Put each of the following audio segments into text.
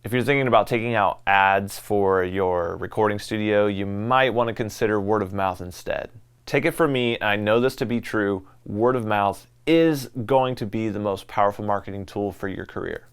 If you're thinking about taking out ads for your recording studio, you might want to consider word of mouth instead. Take it from me, and I know this to be true, word of mouth is going to be the most powerful marketing tool for your career.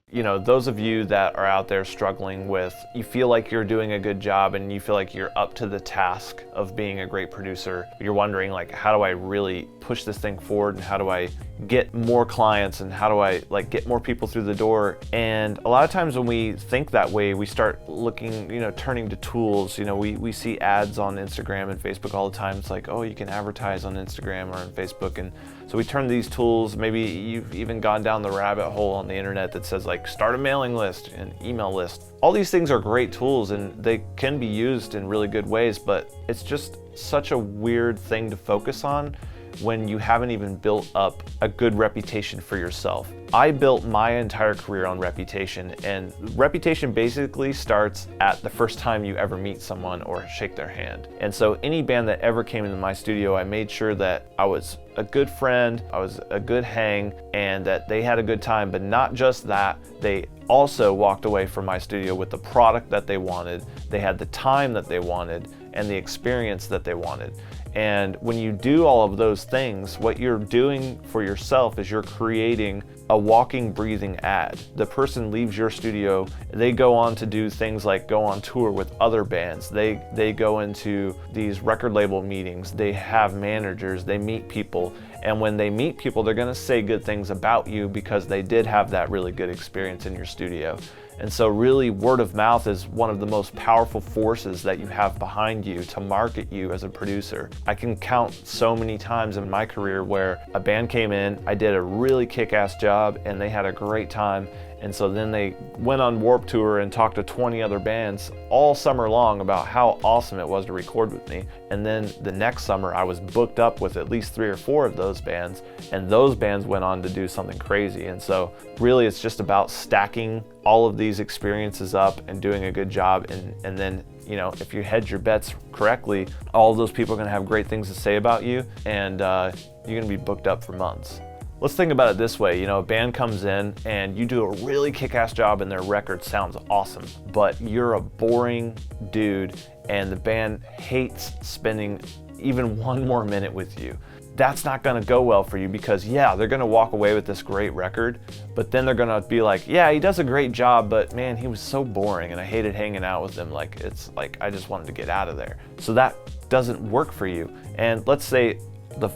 You know, those of you that are out there struggling with, you feel like you're doing a good job and you feel like you're up to the task of being a great producer. You're wondering, like, how do I really push this thing forward, and how do I get more clients, and how do I get more people through the door? And a lot of times when we think that way, we start looking, turning to tools. We see ads on Instagram and Facebook all the time. It's like, oh, you can advertise on Instagram or on Facebook. And so we turn to these tools. Maybe you've even gone down the rabbit hole on the internet that says, like, start a mailing list and email list. All these things are great tools and they can be used in really good ways, but it's just such a weird thing to focus on when you haven't even built up a good reputation for yourself. I built my entire career on reputation, and reputation basically starts at the first time you ever meet someone or shake their hand. And so any band that ever came into my studio, I made sure that I was a good friend, I was a good hang, and that they had a good time. But not just that, they also walked away from my studio with the product that they wanted, they had the time that they wanted, and the experience that they wanted. And when you do all of those things, what you're doing for yourself is you're creating a walking, breathing ad. The person leaves your studio, they go on to do things like go on tour with other bands. They go into these record label meetings, they have managers, they meet people. And when they meet people, they're gonna say good things about you because they did have that really good experience in your studio. And so really, word of mouth is one of the most powerful forces that you have behind you to market you as a producer. I can count so many times in my career where a band came in, I did a really kick-ass job, and they had a great time. And so then they went on Warped Tour and talked to 20 other bands all summer long about how awesome it was to record with me. And then the next summer I was booked up with at least 3 or 4 of those bands, and those bands went on to do something crazy. And so really it's just about stacking all of these experiences up and doing a good job. And then, if you hedge your bets correctly, all of those people are gonna have great things to say about you, and you're gonna be booked up for months. Let's think about it this way, a band comes in and you do a really kick-ass job and their record sounds awesome, but you're a boring dude and the band hates spending even one more minute with you. That's not gonna go well for you because they're gonna walk away with this great record, but then they're gonna be like, yeah, he does a great job, but man, he was so boring and I hated hanging out with him. It's like, I just wanted to get out of there. So that doesn't work for you. And let's say,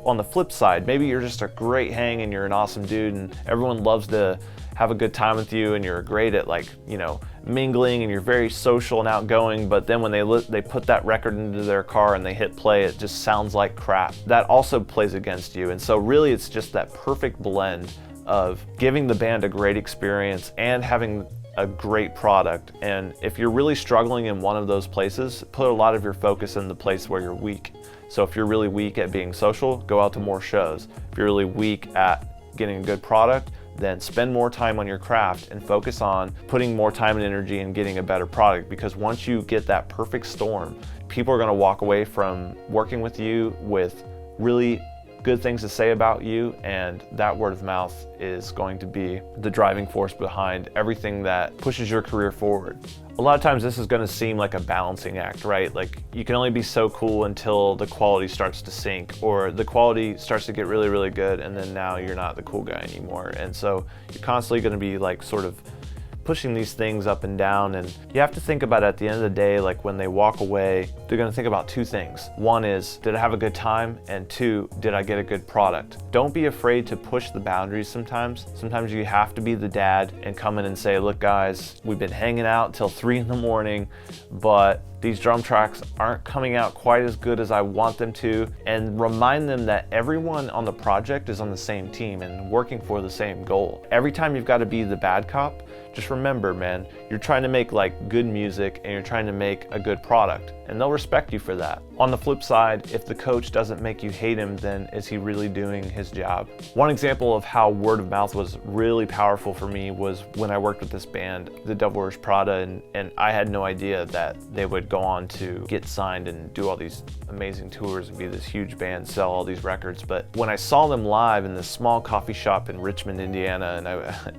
on the flip side, maybe you're just a great hang and you're an awesome dude and everyone loves to have a good time with you and you're great at mingling and you're very social and outgoing, but then when they put that record into their car and they hit play, it just sounds like crap. That also plays against you. And so really it's just that perfect blend of giving the band a great experience and having a great product. And if you're really struggling in one of those places, put a lot of your focus in the place where you're weak. So if you're really weak at being social, go out to more shows. If you're really weak at getting a good product, then spend more time on your craft and focus on putting more time and energy in getting a better product. Because once you get that perfect storm, people are gonna walk away from working with you with really good things to say about you, and that word of mouth is going to be the driving force behind everything that pushes your career forward. A lot of times this is going to seem like a balancing act, right? Like you can only be so cool until the quality starts to sink, or the quality starts to get really, really good, and then now you're not the cool guy anymore. And so you're constantly going to be sort of pushing these things up and down, and you have to think about at the end of the day, when they walk away, they're gonna think about 2 things. One is, did I have a good time? And 2, did I get a good product? Don't be afraid to push the boundaries sometimes. Sometimes you have to be the dad and come in and say, look guys, we've been hanging out till 3 in the morning, but these drum tracks aren't coming out quite as good as I want them to, and remind them that everyone on the project is on the same team and working for the same goal. Every time you've got to be the bad cop, just remember, man, you're trying to make good music and you're trying to make a good product, and they'll respect you for that. On the flip side, if the coach doesn't make you hate him, then is he really doing his job? One example of how word of mouth was really powerful for me was when I worked with this band, the Devil Wears Prada, and I had no idea that they would go on to get signed and do all these amazing tours and be this huge band, sell all these records. But when I saw them live in this small coffee shop in Richmond, Indiana, and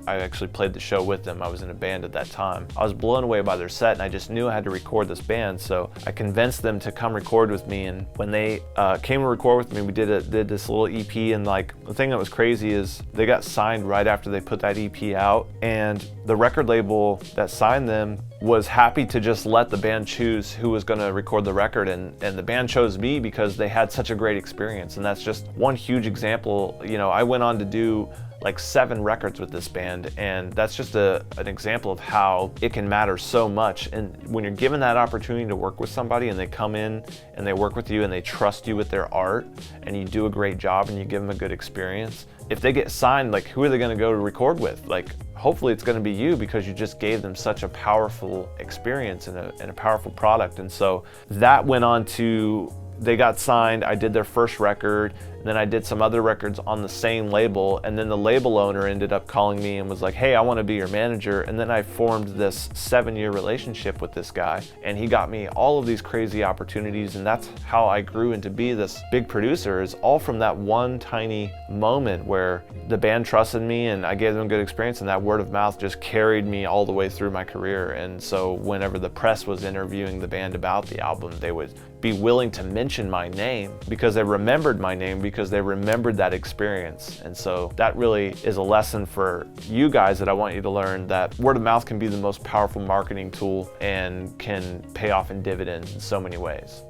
I actually played the show with them, I was in a band at that time, I was blown away by their set, and I just knew I had to record this band, so I convinced them to come record with me. And when they came to record with me, we did this little EP, and like the thing that was crazy is they got signed right after they put that EP out, and the record label that signed them was happy to just let the band choose who was going to record the record, and the band chose me because they had such a great experience. And that's just one huge example. You know, I went on to do like 7 records with this band, and that's just an example of how it can matter so much. And when you're given that opportunity to work with somebody and they come in and they work with you and they trust you with their art and you do a great job and you give them a good experience, if they get signed, like who are they going to go to record with? Like hopefully it's going to be you, because you just gave them such a powerful experience and a powerful product. And so that went on to, they got signed, I did their first record, and then I did some other records on the same label, and then the label owner ended up calling me and was like, hey, I want to be your manager. And then I formed this 7-year relationship with this guy, and he got me all of these crazy opportunities, and that's how I grew into be this big producer, is all from that one tiny moment where the band trusted me and I gave them a good experience, and that word of mouth just carried me all the way through my career. And so whenever the press was interviewing the band about the album, they would be willing to mention my name because they remembered my name, because they remembered that experience. And so that really is a lesson for you guys that I want you to learn, that word of mouth can be the most powerful marketing tool and can pay off in dividends in so many ways.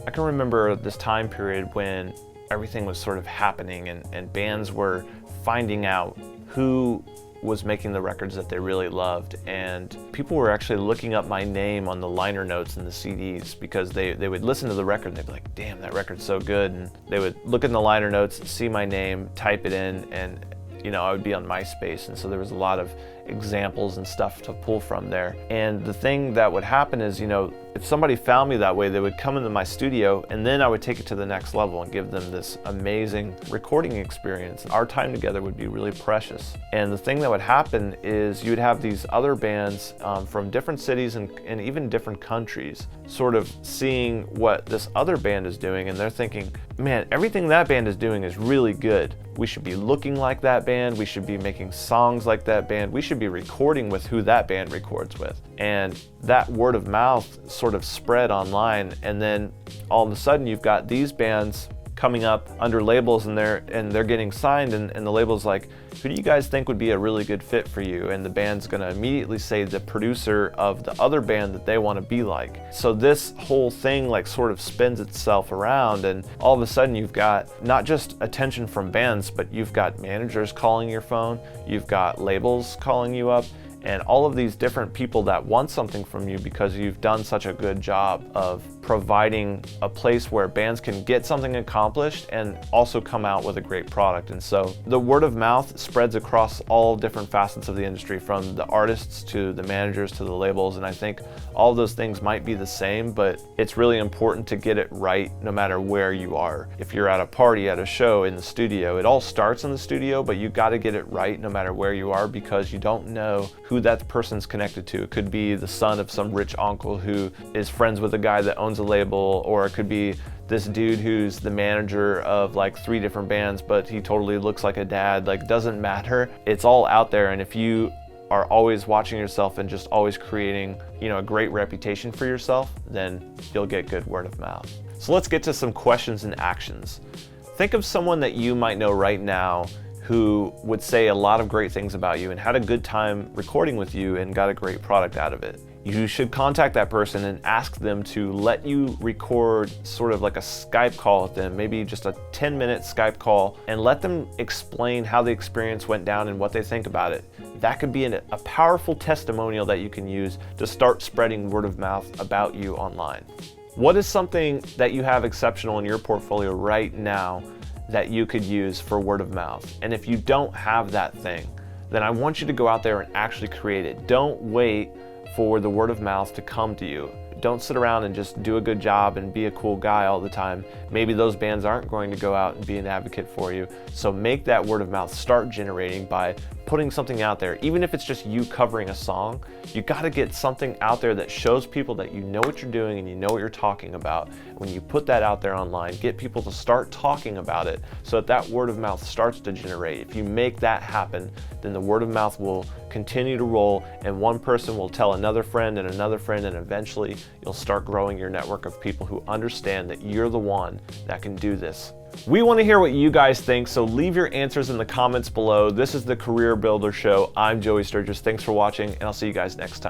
I can remember this time period when everything was sort of happening and bands were finding out who was making the records that they really loved, and people were actually looking up my name on the liner notes in the CDs, because they would listen to the record and they'd be like, damn, that record's so good, and they would look in the liner notes, see my name, type it in, and you know, I would be on MySpace, and so there was a lot of examples and stuff to pull from there. And the thing that would happen is, you know, if somebody found me that way, they would come into my studio, and then I would take it to the next level and give them this amazing recording experience. Our time together would be really precious. And the thing that would happen is you'd have these other bands from different cities and even different countries sort of seeing what this other band is doing, and they're thinking, man, everything that band is doing is really good. We should be looking like that band. We should be making songs like that band. We should be recording with who that band records with. And that word of mouth sort of spread online, and then all of a sudden you've got these bands coming up under labels, and they're getting signed, and the label's like, who do you guys think would be a really good fit for you? And the band's gonna immediately say the producer of the other band that they want to be like. So this whole thing like sort of spins itself around, and all of a sudden you've got not just attention from bands, but you've got managers calling your phone, you've got labels calling you up, and all of these different people that want something from you because you've done such a good job of providing a place where bands can get something accomplished and also come out with a great product. And so the word of mouth spreads across all different facets of the industry, from the artists to the managers to the labels, and I think all of those things might be the same, but it's really important to get it right no matter where you are. If you're at a party, at a show, in the studio, it all starts in the studio, but you got to get it right no matter where you are, because you don't know who that person's connected to. It could be the son of some rich uncle who is friends with a guy that owns a label, or it could be this dude who's the manager of like 3 different bands, but he totally looks like a dad. Like, doesn't matter. It's all out there, and if you are always watching yourself and just always creating, you know, a great reputation for yourself, then you'll get good word of mouth. So let's get to some questions and actions. Think of someone that you might know right now who would say a lot of great things about you and had a good time recording with you and got a great product out of it. You should contact that person and ask them to let you record sort of like a Skype call with them, maybe just a 10-minute Skype call, and let them explain how the experience went down and what they think about it. That could be a powerful testimonial that you can use to start spreading word of mouth about you online. What is something that you have exceptional in your portfolio right now that you could use for word of mouth? And if you don't have that thing, then I want you to go out there and actually create it. Don't wait for the word of mouth to come to you. Don't sit around and just do a good job and be a cool guy all the time. Maybe those bands aren't going to go out and be an advocate for you. So make that word of mouth start generating by putting something out there. Even if it's just you covering a song, you got to get something out there that shows people that you know what you're doing and you know what you're talking about. When you put that out there online, get people to start talking about it so that word of mouth starts to generate. If you make that happen, then the word of mouth will continue to roll, and one person will tell another friend, and eventually you'll start growing your network of people who understand that you're the one that can do this. We want to hear what you guys think, so leave your answers in the comments below. This is the Career Builder Show. I'm Joey Sturgis. Thanks for watching, and I'll see you guys next time.